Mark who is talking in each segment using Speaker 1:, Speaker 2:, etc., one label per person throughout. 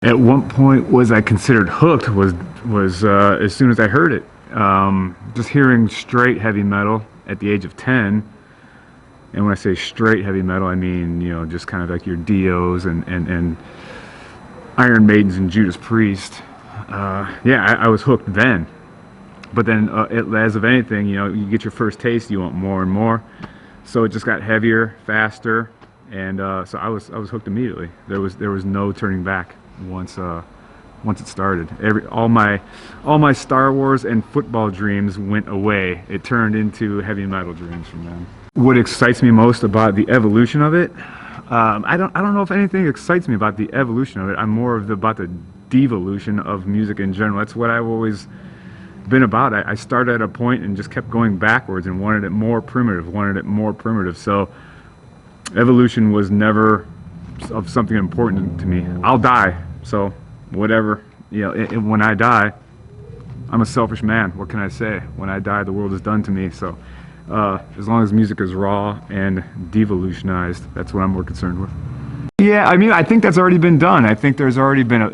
Speaker 1: At one point, was I considered hooked? Was as soon as I heard it, just hearing straight heavy metal at the age of 10. And when I say straight heavy metal, I mean, just kind of like your Dios and Iron Maidens and Judas Priest. Yeah, I was hooked then. But then, as of anything, you get your first taste, you want more and more. So it just got heavier, faster, and so I was hooked immediately. There was no turning back once it started. All my Star Wars and football dreams went away. It turned into heavy metal dreams from then. What excites me most about the evolution of it? I don't know if anything excites me about the evolution of it. I'm more about the devolution of music in general. That's what I've always been about. I started at a point and just kept going backwards and wanted it more primitive. So evolution was never of something important to me. I'll die, so whatever. When I die, I'm a selfish man. What can I say? When I die, the world is done to me. So as long as music is raw and devolutionized, that's what I'm more concerned with. Yeah, I mean, I think that's already been done. I think there's already been a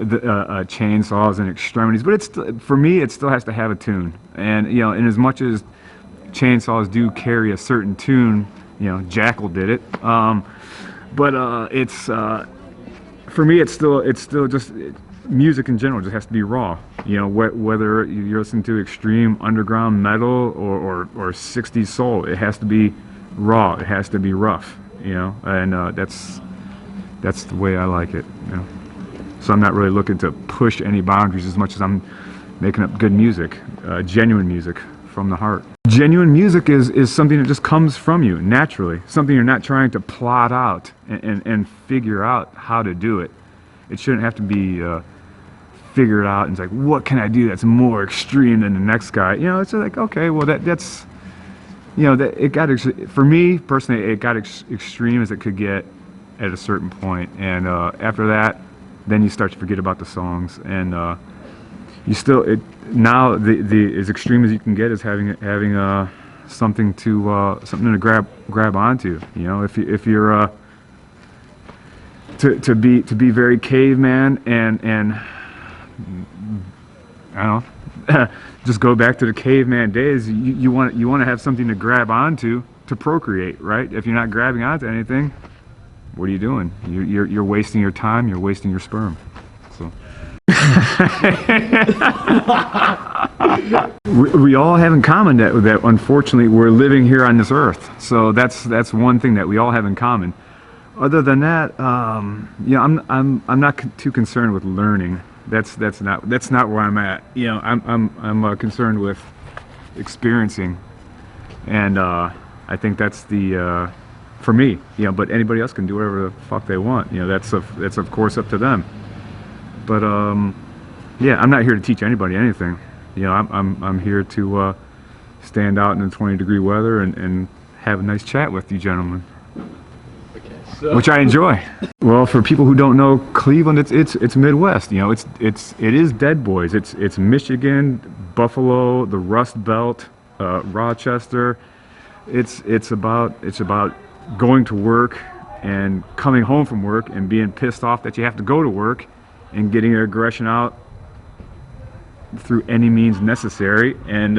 Speaker 1: chainsaws and extremities, but for me, it still has to have a tune. And in as much as chainsaws do carry a certain tune, Jackal did it. But it's for me, it's still just music in general. Just has to be raw. Whether you're listening to extreme underground metal or 60s soul, it has to be raw. It has to be rough. And that's the way I like it. So I'm not really looking to push any boundaries as much as I'm making up good music, genuine music from the heart. Genuine music is something that just comes from you naturally, something you're not trying to plot out and figure out how to do it. It shouldn't have to be figured out and it's like, what can I do that's more extreme than the next guy? It's like, okay, well that's that it got for me personally, it got extreme as it could get at a certain point, and after that, then you start to forget about the songs, and you still now the as extreme as you can get is having something to grab onto. If you're to be very caveman and I don't know, just go back to the caveman days. You want to have something to grab onto to procreate, right? If you're not grabbing onto anything, what are you doing? You're wasting your time. You're wasting your sperm. So we all have in common that unfortunately we're living here on this earth. So that's one thing that we all have in common. Other than that, I'm not too concerned with learning. That's not where I'm at. I'm concerned with experiencing, and I think that's the for me. But anybody else can do whatever the fuck they want. That's of course up to them. But yeah, I'm not here to teach anybody anything. I'm here to stand out in the 20-degree weather and have a nice chat with you gentlemen. Which I enjoy. Well, for people who don't know Cleveland, it's Midwest. It is Dead Boys. It's Michigan, Buffalo, the Rust Belt, Rochester. It's about going to work and coming home from work and being pissed off that you have to go to work and getting your aggression out through any means necessary. And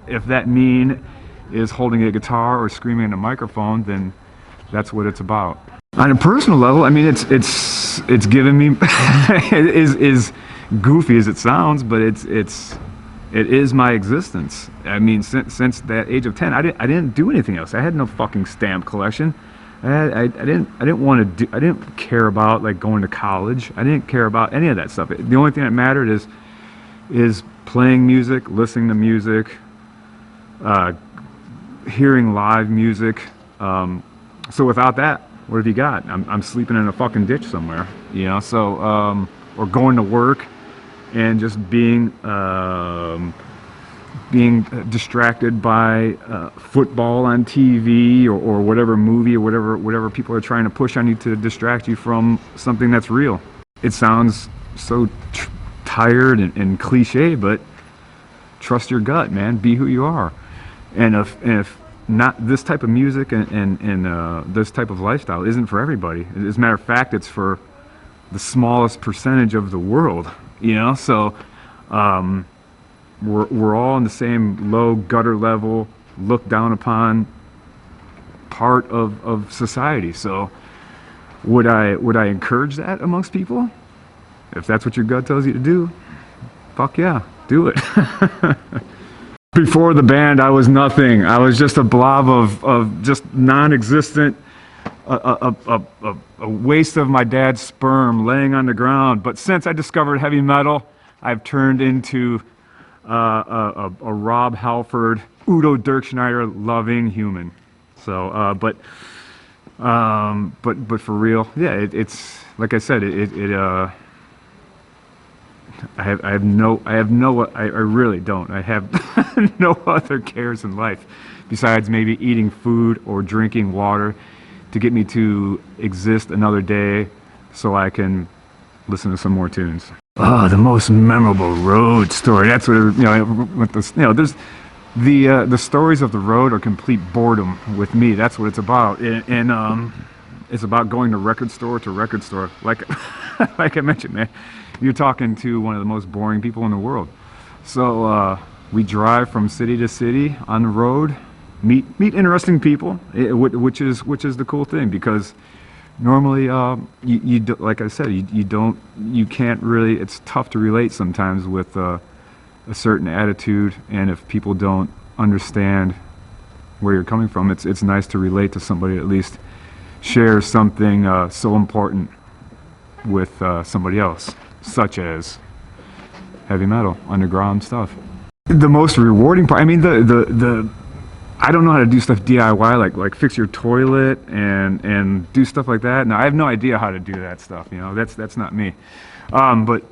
Speaker 1: if that mean is holding a guitar or screaming in a microphone, then that's what it's about. On a personal level, I mean, it's given me is goofy as it sounds, but it is my existence. I mean, since that age of 10, I didn't do anything else. I had no fucking stamp collection. I didn't care about like going to college. I didn't care about any of that stuff. The only thing that mattered is playing music, listening to music, hearing live music. So without that, what have you got? I'm sleeping in a fucking ditch somewhere, So or going to work and just being distracted by football on TV or whatever movie or whatever people are trying to push on you to distract you from something that's real. It sounds so tired and cliche, but trust your gut, man. Be who you are. And if not, this type of music and this type of lifestyle isn't for everybody. As a matter of fact, it's for the smallest percentage of the world, you know. So we're all in the same low gutter level, looked down upon part of society. So would I encourage that amongst people? If that's what your gut tells you to do, fuck yeah, do it. Before the band, I was nothing. I was just a blob of just non-existent, a waste of my dad's sperm laying on the ground. But since I discovered heavy metal, I've turned into a Rob Halford, Udo Dirkschneider loving human. So, but for real, yeah, it's like I said, I really don't. I have no other cares in life besides maybe eating food or drinking water to get me to exist another day so I can listen to some more tunes. Oh, the most memorable road story. That's what, with this, there's the stories of the road are complete boredom with me. That's what it's about. And it's about going to record store to record store. Like like I mentioned, man, you're talking to one of the most boring people in the world. So we drive from city to city on the road, meet interesting people, which is the cool thing, because normally like I said, you can't really, it's tough to relate sometimes with a certain attitude, and if people don't understand where you're coming from, it's nice to relate to somebody that at least shares something so important with somebody else, such as heavy metal, underground stuff. The most rewarding part, I mean, the I don't know how to do stuff DIY, like fix your toilet and do stuff like that. Now I have no idea how to do that stuff. That's not me. But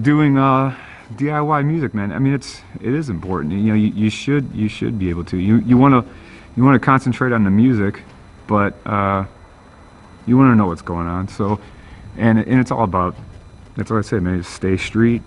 Speaker 1: doing DIY music, man. I mean, it is important. You should be able to. You want to concentrate on the music, but you want to know what's going on. So, and it's all about. That's what I say, man. Just stay street,